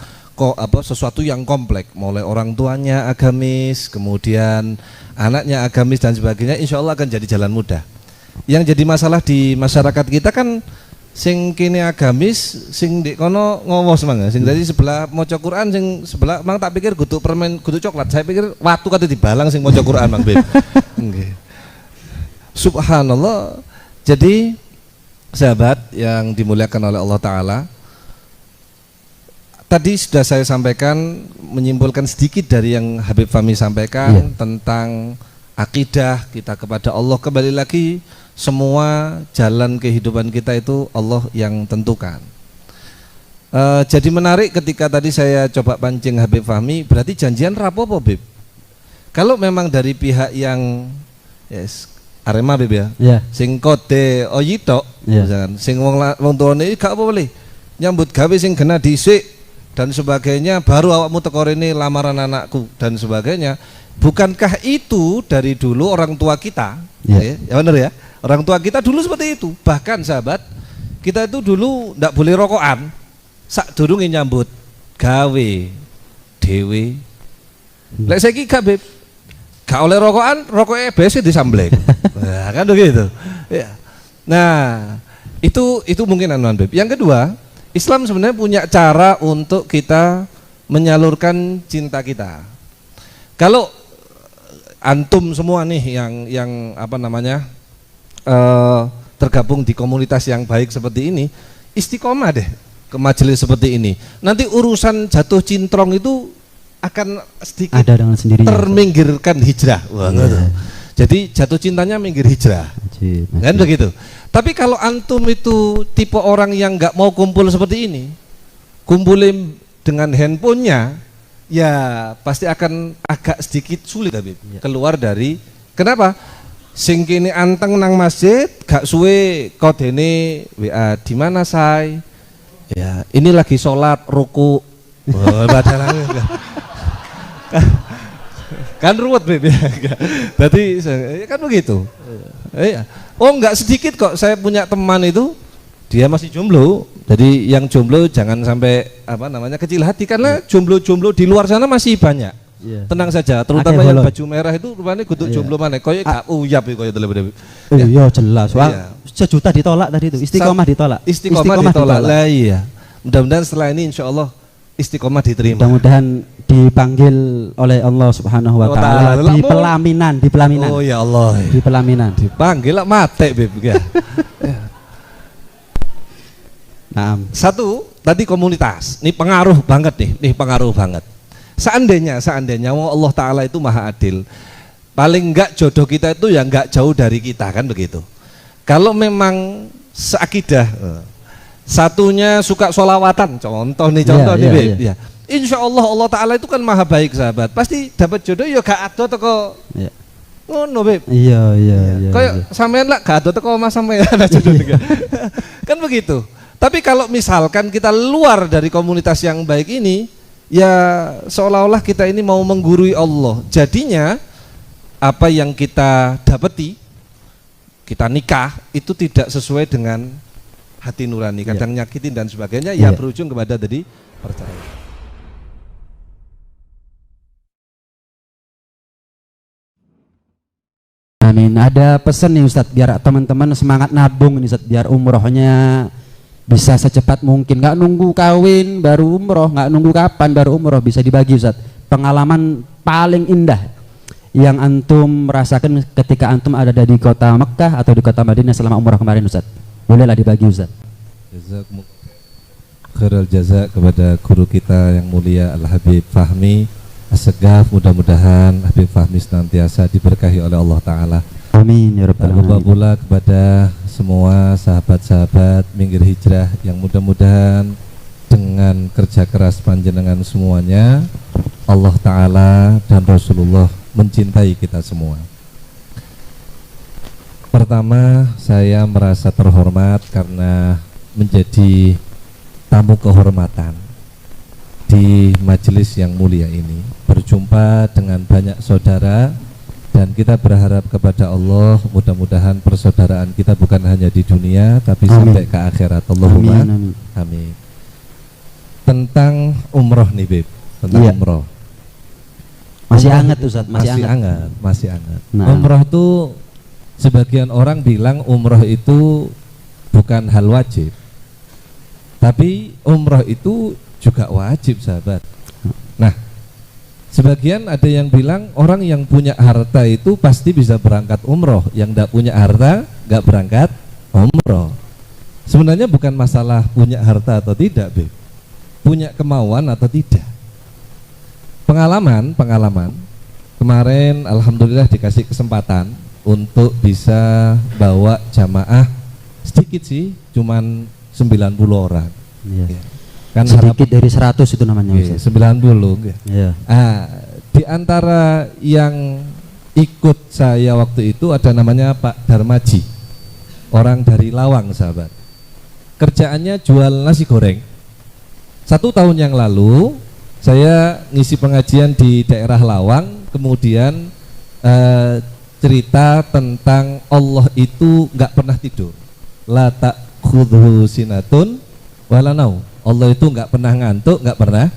sesuatu yang kompleks, mulai orang tuanya agamis, kemudian anaknya agamis dan sebagainya, insya Allah akan jadi jalan mudah. Yang jadi masalah di masyarakat kita kan sing kini agamis, sing di kono ngowos mangga, sing dari sebelah maca Quran, sing sebelah mang tak pikir kudu permen, kudu coklat. Saya pikir watu kate dibalang sing maca Quran mang Beb. Nggih. Subhanallah. Jadi sahabat yang dimuliakan oleh Allah Ta'ala, tadi sudah saya sampaikan, menyimpulkan sedikit dari yang Habib Fahmi sampaikan tentang akidah kita kepada Allah. Kembali lagi, semua jalan kehidupan kita itu Allah yang tentukan. Jadi menarik ketika tadi saya coba pancing Habib Fahmi, berarti janjian rapopo Bib? Kalau memang dari pihak yang Arema Bib ya, sing kode oyito, sing wong tuane gak apa boleh nyambut gawe sing kena dhisik dan sebagainya, baru awakmu teko rene lamaran anakku dan sebagainya. Bukankah itu dari dulu orang tua kita? Ya benar ya. Orang tua kita dulu seperti itu. Bahkan sahabat, kita itu dulu ndak boleh rokokan. Sak durunge nyambut gawe dhewe. Lek saiki gak Beb. Gak oleh rokokan, rokoknya biasa disamblek. Nah, kan begitu. Ya. Nah, itu mungkin anuan Beb. Yang kedua, Islam sebenarnya punya cara untuk kita menyalurkan cinta kita. Kalau antum semua nih yang apa namanya tergabung di komunitas yang baik seperti ini, istiqomah deh ke majelis seperti ini. Nanti urusan jatuh cintrong itu akan sedikit ada dengan sendirinya, terminggirkan hijrah. Wah, jadi jatuh cintanya minggir hijrah. Kan begitu. Tapi kalau antum itu tipe orang yang nggak mau kumpul seperti ini, kumpulin dengan handphonenya, ya pasti akan agak sedikit sulit Habib keluar dari. Kenapa? Sing kini anteng nang masjid, gak suwe kodene WA di mana say? Ya, ini lagi sholat ruku. Kan ruwet Beb ya. Berarti kan begitu. Oh enggak sedikit kok, saya punya teman itu dia masih jomblo. Jadi yang jomblo jangan sampai apa namanya kecil hati, karena jomblo-jomblo di luar sana masih banyak. Tenang saja, terutama yang baju merah itu rupanya kudu jomblo mana. Koyo gak uyap koyo tele. Iya jelas. Wah, sejuta ditolak tadi itu. Istiqomah ditolak. Istiqomah ditolak. Lah iya. Mudah-mudahan setelah ini insya Allah istiqomah diterima. Mudah-mudahan dipanggil oleh Allah Subhanahu wa Ta'ala di pelaminan. Oh ya Allah. Di pelaminan. Dipanggil lah mate Beb ya. Nah, satu tadi komunitas. Ini pengaruh banget nih pengaruh banget. Seandainya Allah Ta'ala itu maha adil, paling enggak jodoh kita itu ya enggak jauh dari kita, kan begitu. Kalau memang seakidah, satunya suka sholawatan, contoh nih Beb. Ya. Insya Allah Ta'ala itu kan maha baik sahabat, pasti dapat jodoh ya gak ada teko ngono Beb. Iya. Kayak sampean lah gak ada teko mas sampean ada jodoh juga. Kan begitu. Tapi kalau misalkan kita luar dari komunitas yang baik ini, ya seolah-olah kita ini mau menggurui Allah. Jadinya apa yang kita dapati, kita nikah itu tidak sesuai dengan hati nurani, kadang nyakitin dan sebagainya, ya berujung kepada tadi perceraian. Amin. Ada pesan nih Ustadz, biar teman-teman semangat nabung nih Ustadz, biar umrohnya bisa secepat mungkin, nggak nunggu kawin baru umroh, nggak nunggu kapan baru umroh, bisa dibagi Ustadz pengalaman paling indah yang antum merasakan ketika antum ada di kota Mekah atau di kota Madinah selama umrah kemarin Ustaz? Bolehlah dibagi Ustaz. Jazakumullah khairal jaza kepada guru kita yang mulia Al Habib Fahmi As-Segaf. Mudah-mudahan Habib Fahmi senantiasa diberkahi oleh Allah Ta'ala. Amin ya rabbal Dan lupa alamin. pula kepada semua sahabat-sahabat Minggir Hijrah yang mudah-mudahan dengan kerja keras panjenengan semuanya Allah Ta'ala dan Rasulullah mencintai kita semua. Pertama, saya merasa terhormat karena menjadi tamu kehormatan di majelis yang mulia ini, berjumpa dengan banyak saudara, dan kita berharap kepada Allah mudah-mudahan persaudaraan kita bukan hanya di dunia tapi Amin. sampai ke akhirat. Allahumma Amin, amin. amin. Tentang umroh nih Beb, tentang Iya. umroh. Masih Umroh hangat itu Ustaz, masih hangat. masih hangat. Nah. Umroh itu sebagian orang bilang umroh itu bukan hal wajib, tapi umroh itu juga wajib sahabat. Nah, sebagian ada yang bilang orang yang punya harta itu pasti bisa berangkat umroh, yang tidak punya harta nggak berangkat umroh. Sebenarnya bukan masalah punya harta atau tidak, Beb, punya kemauan atau tidak. Pengalaman kemarin alhamdulillah dikasih kesempatan untuk bisa bawa jamaah sedikit sih, cuman 90 orang. Iya. Ya. Kan Sedikit dari 100 itu namanya Iya, Ustaz. 90 ya. Iya. Di antara yang ikut saya waktu itu ada namanya Pak Darmaji, orang dari Lawang sahabat. Kerjaannya jual nasi goreng. 1 tahun yang lalu saya ngisi pengajian di daerah Lawang, kemudian cerita tentang Allah itu nggak pernah tidur. La ta'khudhu sinatun wala naum. Allah itu nggak pernah ngantuk, nggak pernah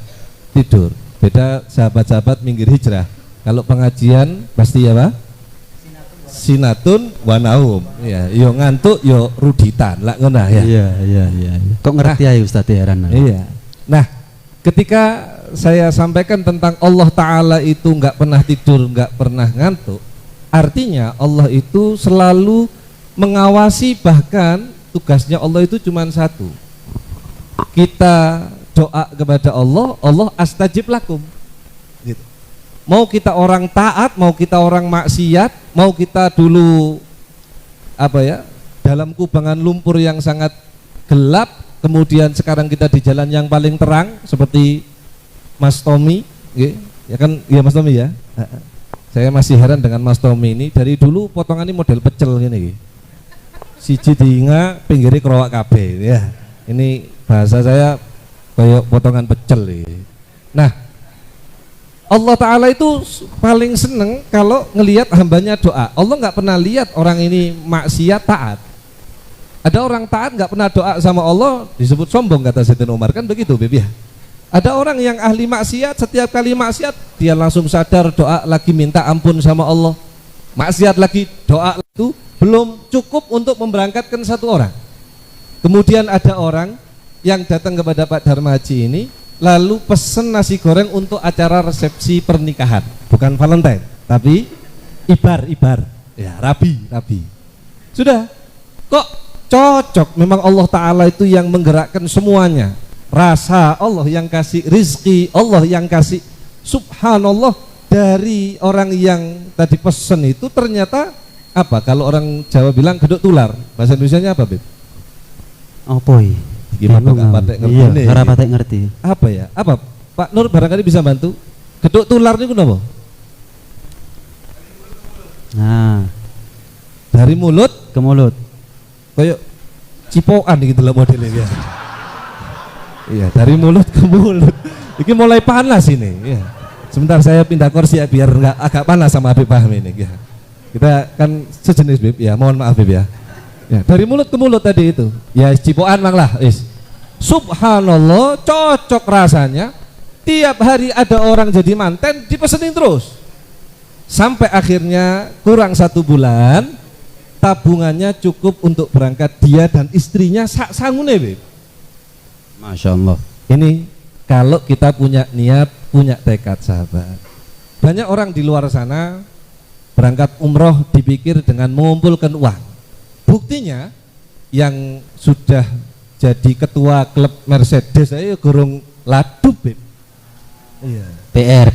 tidur. Beda sahabat-sahabat Minggir Hijrah. Kalau pengajian pasti ya Pak? Sinatun wa naum. Ya, yo ngantuk yo ruditan lah ngono ya. Iya. Kok ngerti ya Ustaz ya Heran. Iya. Nah, ketika saya sampaikan tentang Allah Ta'ala itu nggak pernah tidur, nggak pernah ngantuk, artinya Allah itu selalu mengawasi, bahkan tugasnya Allah itu cuma satu. Kita doa kepada Allah, Allah astajib lakum gitu. Mau kita orang taat, mau kita orang maksiat, mau kita dulu dalam kubangan lumpur yang sangat gelap, kemudian sekarang kita di jalan yang paling terang seperti Mas Tommy, ya kan, ya Mas Tommy ya. Saya masih heran dengan Mas Tommy ini, dari dulu potongannya model pecel gini. Siji diinga pinggirnya kerowak kabeh ya. Ini bahasa saya kayak potongan pecel ini. Nah, Allah Ta'ala itu paling seneng kalau ngelihat hambanya doa. Allah nggak pernah lihat orang ini maksiat taat. Ada orang taat nggak pernah doa sama Allah disebut sombong, kata Sayyidina Umar, kan begitu Beb ya. Ada orang yang ahli maksiat, setiap kali maksiat dia langsung sadar, doa lagi minta ampun sama Allah, maksiat lagi, doa itu belum cukup untuk memberangkatkan satu orang. Kemudian ada orang yang datang kepada Pak Darmaji ini lalu pesen nasi goreng untuk acara resepsi pernikahan, bukan Valentine tapi ibar ya, rabi. Sudah, kok cocok. Memang Allah Ta'ala itu yang menggerakkan semuanya. Rasa Allah yang kasih, rizki Allah yang kasih. Subhanallah, dari orang yang tadi pesen itu ternyata apa? Kalau orang Jawa bilang geduk tular, bahasa Indonesianya apa, Beb? Opoi. Gimana nggak patek ngerti Iya, nih? ora patek ngerti. Apa ya? Apa? Pak Nur barangkali bisa bantu. Geduk tular niku napa? Nah, Dari mulut ke mulut. kayak cipokan gitu lah modelnya ya. Iya, dari mulut ke mulut. Ini mulai panas ini. Ya. Sebentar saya pindah kursi ya biar nggak agak panas sama Habib Fahmi ini. Ya. Kita kan sejenis Bib ya, mohon maaf Bib ya. Ya, dari mulut ke mulut tadi itu. Ya cipokan mang lah. Subhanallah, cocok rasanya. Tiap hari ada orang jadi manten dipesenin terus. Sampai akhirnya kurang 1 bulan tabungannya cukup untuk berangkat dia dan istrinya sak sangune, Bib. Masya Allah. Ini kalau kita punya niat, punya tekad sahabat. Banyak orang di luar sana berangkat umroh dipikir dengan mengumpulkan uang. Buktinya yang sudah jadi ketua klub Mercedes saya gorong ladup, Beb. Iya. PR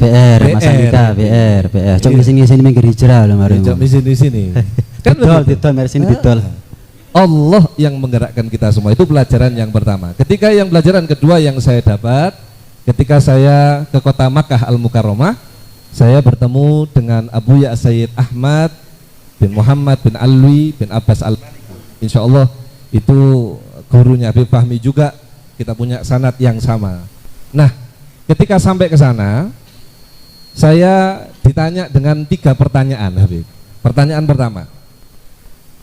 Mas Andika, PR. Cok di sini minggir hijrah lho mari. Cok di sini. Kan Didol Mersin didol. Allah yang menggerakkan kita semua, itu pelajaran yang pertama. Ketika yang pelajaran kedua yang saya dapat ketika saya ke kota Makkah Al-Mukarramah, saya bertemu dengan Abu Ya Sayyid Ahmad bin Muhammad bin Alwi bin Abbas Al-Maliki. Insya Allah itu gurunya Habib Fahmi juga, kita punya sanad yang sama. Nah, ketika sampai ke sana, saya ditanya dengan 3 pertanyaan, Habib. Pertanyaan pertama,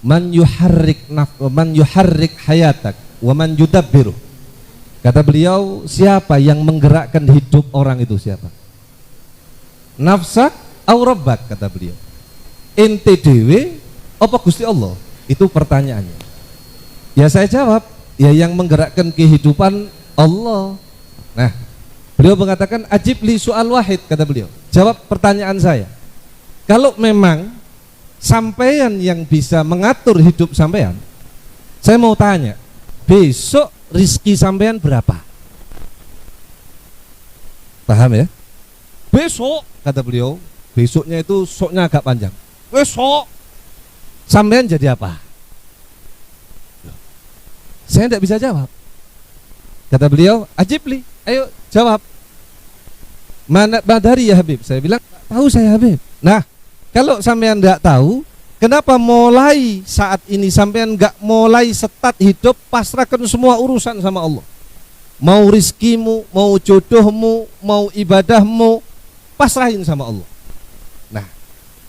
man yuharrik hayatak wa man yudabbiru. Kata beliau, siapa yang menggerakkan hidup orang itu siapa? Nafsak au rabbak, kata beliau. Ente dewe apa Gusti Allah? Itu pertanyaannya. Ya saya jawab, ya yang menggerakkan kehidupan Allah. Nah, beliau mengatakan ajib li soal wahid, kata beliau. Jawab pertanyaan saya. Kalau memang sampean yang bisa mengatur hidup sampean, saya mau tanya, besok rizki sampean berapa? Paham ya? Besok, kata beliau, besoknya itu soknya agak panjang. Besok sampean jadi apa? Saya tidak bisa jawab. Kata beliau, ajibli, ayo jawab. Mana badari ya Habib? Saya bilang, tahu saya Habib. Nah, kalau sampean tidak tahu, kenapa mulai saat ini sampean nggak mulai start hidup, pasrahkan semua urusan sama Allah. Mau rizkimu, mau jodohmu, mau ibadahmu, pasrahin sama Allah. Nah,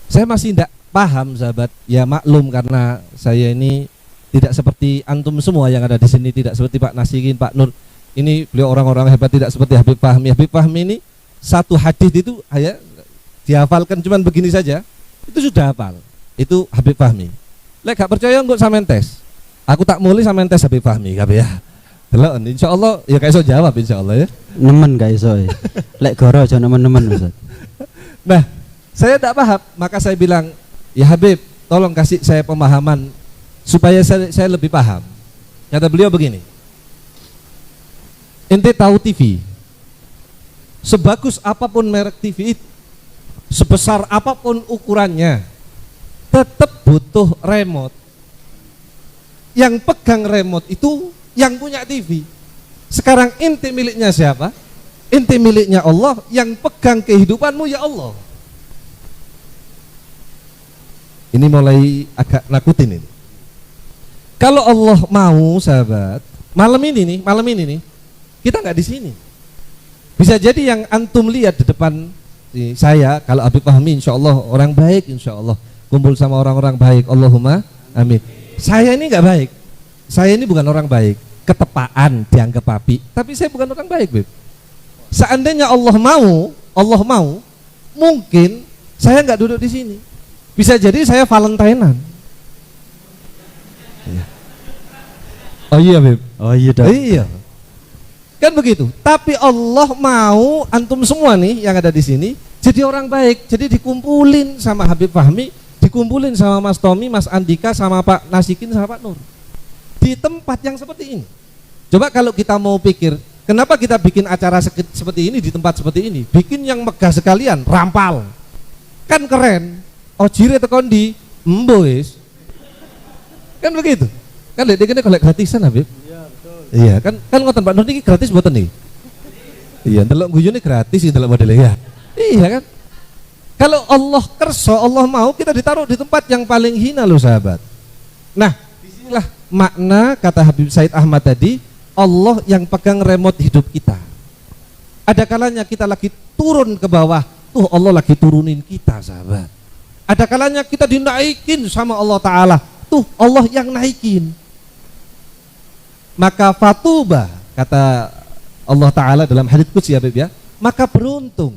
saya masih tidak paham sahabat. Ya maklum karena saya ini tidak seperti antum semua yang ada di sini, tidak seperti Pak Nasirin, Pak Nur. Ini beliau orang-orang hebat, tidak seperti Habib Fahmi. Habib Fahmi ini satu hadis itu ya dihafalkan cuman begini saja, itu sudah hafal. Itu Habib Fahmi. Lek gak percaya enggak sampean tes. Aku tak mulai sampean tes Habib Fahmi, kabeh ya. Delok insyaallah ya gak iso jawab insyaallah ya. Nemen gak iso. Lek goro aja nemen-nemen Ustaz. Nah, saya tidak paham, maka saya bilang, ya Habib, tolong kasih saya pemahaman supaya saya lebih paham. Kata beliau begini, ente tahu TV, sebagus apapun merek TV itu, sebesar apapun ukurannya, tetap butuh remote. Yang pegang remote itu yang punya TV. Sekarang ente miliknya siapa? Ente miliknya Allah, yang pegang kehidupanmu ya Allah. Ini mulai agak nakutin ini. Kalau Allah mau sahabat, malam ini nih, kita nggak di sini. Bisa jadi yang antum lihat di depan saya, kalau Habib Fahmi insya Allah orang baik, insya Allah kumpul sama orang-orang baik, Allahumma amin. Saya ini nggak baik, saya ini bukan orang baik, ketepaan dianggap api, tapi saya bukan orang baik, Beb. Seandainya Allah mau, mungkin saya nggak duduk di sini. Bisa jadi saya Valentinean. Oh iya Beb. Oh iya dong. Iya. Kan begitu. Tapi Allah mau antum semua nih yang ada di sini jadi orang baik. Jadi dikumpulin sama Habib Fahmi, dikumpulin sama Mas Tommy, Mas Andika, sama Pak Nasikin, sama Pak Nur. Di tempat yang seperti ini. Coba kalau kita mau pikir, kenapa kita bikin acara seperti ini di tempat seperti ini? Bikin yang megah sekalian, rampal. Kan keren. Ojire tekon di mbois. Kan begitu. Kan lihat ini kalau gratisan Habib. Iya betul. Iya kan ngoten Pak Nur ini gratis buatan nih. Iya ndelok guyune gratis ndelok modelnya ya. Iya kan. Kalau Allah kerso, Allah mau kita ditaruh di tempat yang paling hina loh sahabat. Nah disinilah makna kata Habib Said Ahmad tadi, Allah yang pegang remote hidup kita. Ada kalanya kita lagi turun ke bawah, tuh Allah lagi turunin kita sahabat. Ada kalanya kita dinaikin sama Allah Ta'ala, tuh Allah yang naikin. Maka fatuba, kata Allah Ta'ala dalam hadits qudsi ya Beb ya, maka beruntung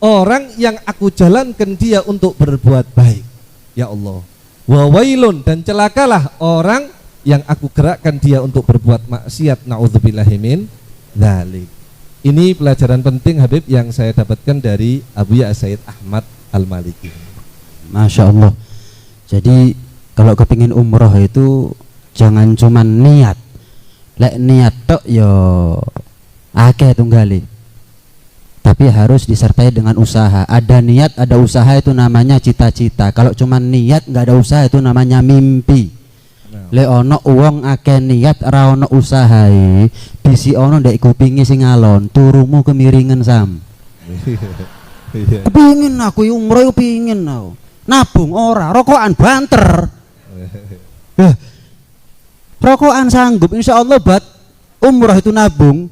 orang yang aku jalankan dia untuk berbuat baik ya Allah. Wa wailun, dan celakalah orang yang aku gerakkan dia untuk berbuat maksiat, na'udzubillahi min dzalik. Ini pelajaran penting Habib yang saya dapatkan dari Abu Ya Sayyid Ahmad Al-Maliki. Masya Allah. Jadi kalau kepingin umroh itu jangan cuma niat. Lek niat tok yo akeh tunggali. Tapi harus disertai dengan usaha. Ada niat, ada usaha, itu namanya cita-cita. Kalau cuma niat nggak ada usaha itu namanya mimpi. Le ono uang akeh niat ra ono usahae, bisi ono ndek kupinge sing alon, turumu kemiringan sam. Kepingin aku umroh pingin aku. Nabung ora, rokokan banter. Rokokan sanggup insyaallah buat umroh itu nabung.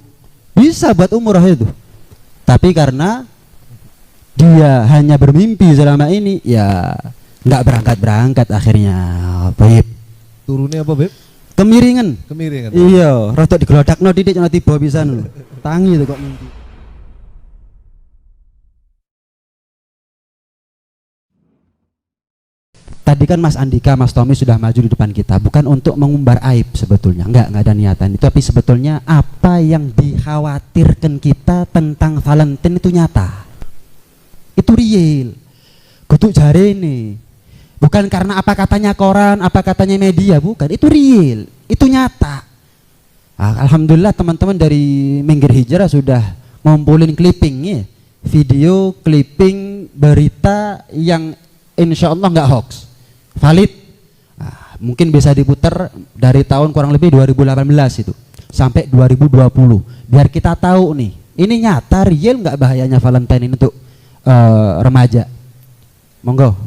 Bisa buat umroh itu. Tapi karena dia hanya bermimpi selama ini, ya nggak berangkat akhirnya. Beb. Turunnya apa, Beb? Kemiringan. Kemiringan. Iya, rotok digelodakno titik cenah tiba pisan. Tangi itu kok mimpi. Tadi kan Mas Andika, Mas Tommy sudah maju di depan kita, bukan untuk mengumbar aib sebetulnya, enggak ada niatan itu, tapi sebetulnya apa yang dikhawatirkan kita tentang Valentine itu nyata, itu real, kutuk jari ini, bukan karena apa katanya koran, apa katanya media, bukan, itu real, itu nyata. Alhamdulillah teman-teman dari Minggir Hijrah sudah ngumpulin clippingnya, video clipping berita yang insya Allah nggak hoax, valid. Mungkin bisa diputar dari tahun kurang lebih 2018 itu sampai 2020 biar kita tahu nih ini nyata real nggak bahayanya Valentine ini untuk remaja. Monggo.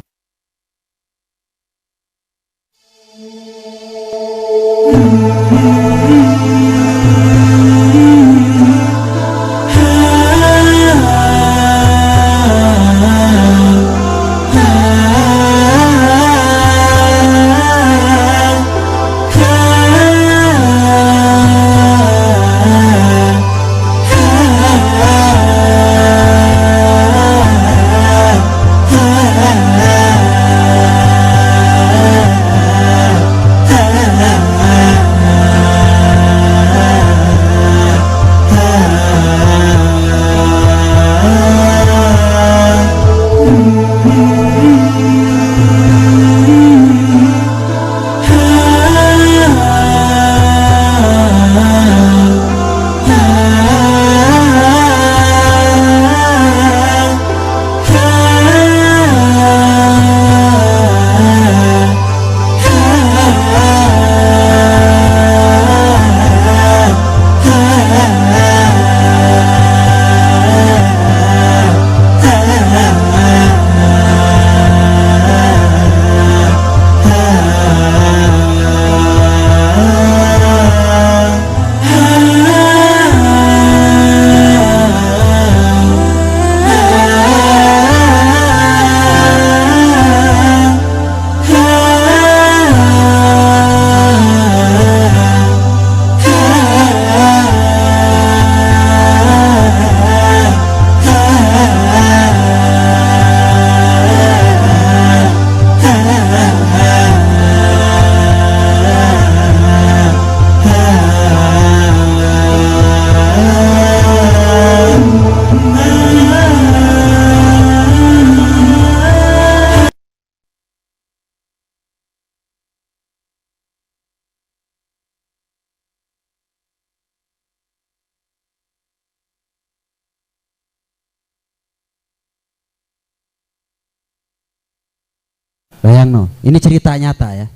Bayang no, ini cerita nyata ya.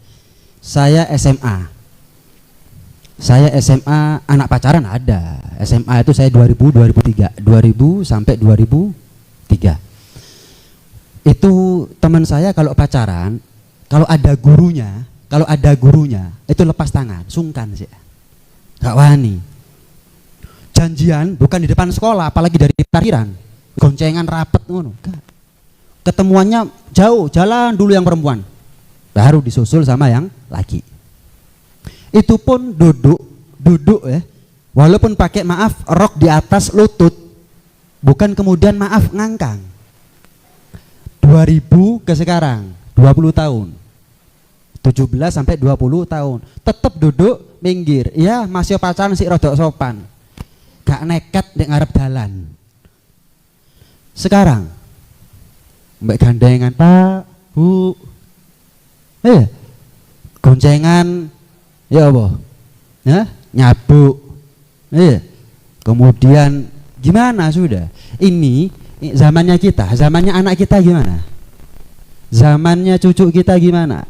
Saya SMA anak pacaran ada. SMA itu saya 2003 sampai 2003. Itu teman saya kalau pacaran, kalau ada gurunya itu lepas tangan, sungkan sih. Gak wani. Janjian bukan di depan sekolah, apalagi dari parkiran. Goncengan rapet ngono. Ketemuannya jauh, jalan dulu yang perempuan, baru disusul sama yang laki. Itu pun duduk ya, walaupun pakai maaf rok di atas lutut, bukan kemudian maaf ngangkang. 2000 ke sekarang 20 tahun, 17 sampai 20 tahun, tetap duduk minggir. Ya masih pacaran sih rodok sopan, gak nekat di ngarep dalan. Sekarang mbak gandengan Pak, Goncengan ya apa? Ya, nyabuk. Kemudian gimana sudah? Ini zamannya kita, zamannya anak kita gimana? Zamannya cucu kita gimana?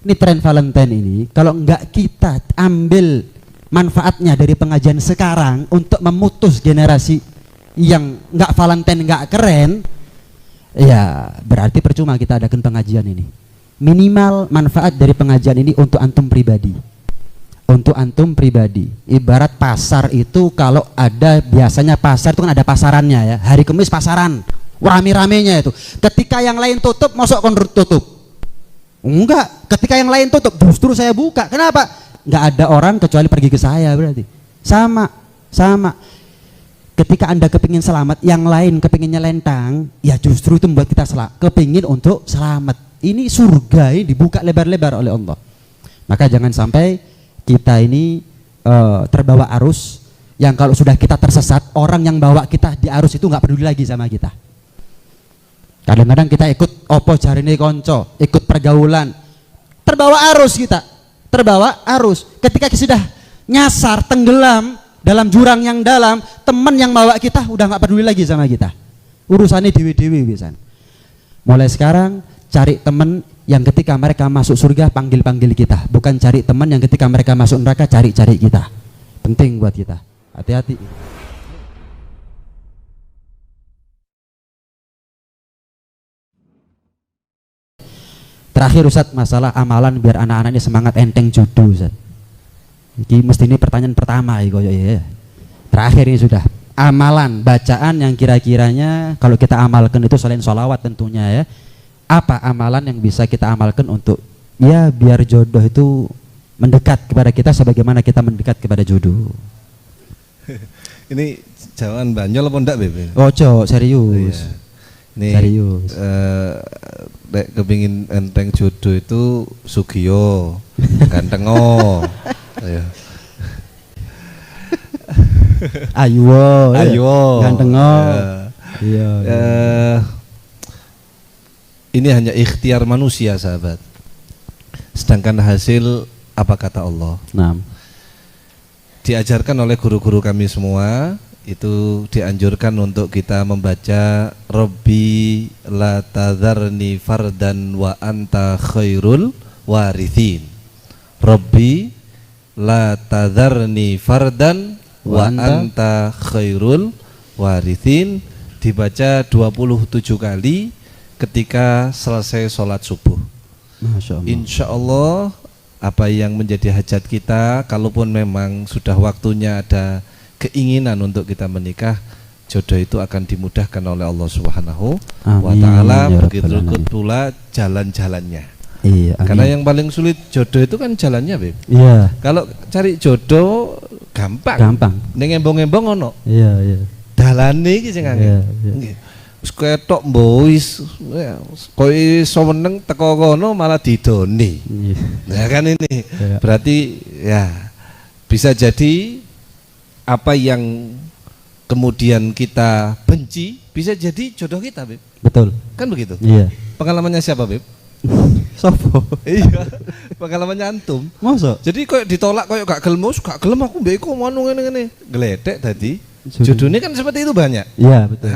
Ini tren Valentine ini, kalau enggak kita ambil manfaatnya dari pengajian sekarang untuk memutus generasi yang enggak Valentine, enggak keren, ya berarti percuma kita adakan pengajian ini. Minimal manfaat dari pengajian ini untuk antum pribadi. Untuk antum pribadi. Ibarat pasar itu, kalau ada, biasanya pasar itu kan ada pasarannya ya. Hari Kamis pasaran, rame-ramenya itu. Ketika yang lain tutup, masuk kon tutup. Enggak, ketika yang lain tutup justru saya buka. Kenapa? Enggak ada orang kecuali pergi ke saya berarti. Sama. Ketika Anda kepingin selamat, yang lain kepinginnya lentang, ya justru itu membuat kita kepingin untuk selamat. Ini surga ini dibuka lebar-lebar oleh Allah. Maka jangan sampai kita ini terbawa arus, yang kalau sudah kita tersesat, orang yang bawa kita di arus itu nggak peduli lagi sama kita. Kadang-kadang kita ikut opo jarine konco, ikut pergaulan, terbawa arus kita, terbawa arus. Ketika kita sudah nyasar, tenggelam dalam jurang yang dalam, teman yang bawa kita udah nggak peduli lagi sama kita. Urusannya dewi-dewi biasanya. Mulai sekarang cari teman yang ketika mereka masuk surga panggil-panggil kita, bukan cari teman yang ketika mereka masuk neraka cari-cari kita. Penting buat kita. Hati-hati. Terakhir Ustaz, masalah amalan biar anak-anak ini semangat enteng jodoh Ustaz. Ini mesti ini pertanyaan pertama ya. Terakhir ini sudah. Amalan, bacaan yang kira-kiranya kalau kita amalkan itu selain sholawat tentunya ya. Apa amalan yang bisa kita amalkan untuk ya biar jodoh itu mendekat kepada kita sebagaimana kita mendekat kepada jodoh. Ini jawaban Banyol apa enggak, Bebe? Ojo, serius. Iya. Ini serius. Nek kepingin enteng jodoh itu Sugiyo, gantengo. Ayo. Ayo. Gantengo. Iya. Ini hanya ikhtiar manusia, sahabat. Sedangkan hasil apa kata Allah? Nah. Diajarkan oleh guru-guru kami semua, itu dianjurkan untuk kita membaca Rabbi la tadharni fardan wa anta khairul warithin. Rabbi la tadharni fardan wa anta khairul warithin, dibaca 27 kali ketika selesai sholat subuh. Masya Allah. Insya Allah apa yang menjadi hajat kita, kalaupun memang sudah waktunya ada keinginan untuk kita menikah, jodoh itu akan dimudahkan oleh Allah Subhanahu wa Ta'ala. Begitu pula jalan-jalannya. Iya, karena yang paling sulit jodoh itu kan jalannya, Beb. Iya. Kalau cari jodoh gampang. Ning embong-embong ono. Iya. Dalane iki sing angel. Nggih. Wis ketok mbois kowe iso meneng teko kono malah didoni. Nah kan ini berarti ya bisa jadi apa yang kemudian kita benci bisa jadi jodoh kita, Beb. Betul. Kan begitu? Iya. Pengalamannya siapa, Beb? Sopo? Iya. Pengalamannya antum. Masa? Jadi koyo ditolak koyo gak gelem aku mbek iku ngono ngene-ngene. Gledek tadi. Jodohnya kan seperti itu banyak. Iya, betul.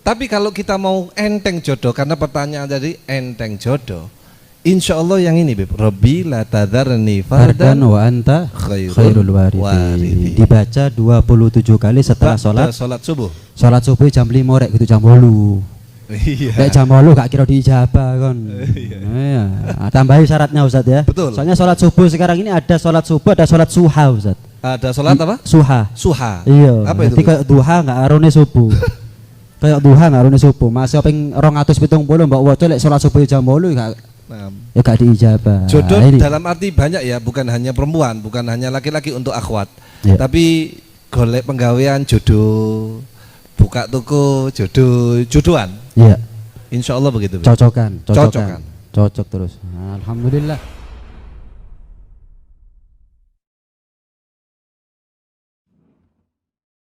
Tapi kalau kita mau enteng jodoh, karena pertanyaan tadi enteng jodoh, insya Allah yang ini, Beb. Rabbi la tadharni fardan wa anta khairul warithin. Dibaca 27 kali setelah sholat subuh. Sholat subuh jam 5 rek gitu jam 8. Iya. Rek jam 8 gak kira diijabah kon. Iya. Tambahi syaratnya Ustaz ya. Betul. Soalnya sholat subuh sekarang ini ada sholat subuh, ada sholat suha Ustaz. Ada sholat apa? Suha. Iya. Apa itu? Nanti kayak duha gak arune subuh. Kayak duha nggak harus subuh, masih ping 270 mbak waca lek sholat subuh jam 8 ya gak diijabah. Jodoh dalam arti banyak ya, bukan hanya perempuan, bukan hanya laki-laki untuk akhwat, tapi golek penggawean jodoh, buka toko jodohan. Iya. Insya Allah begitu. Cocokan. Cocok terus. Alhamdulillah.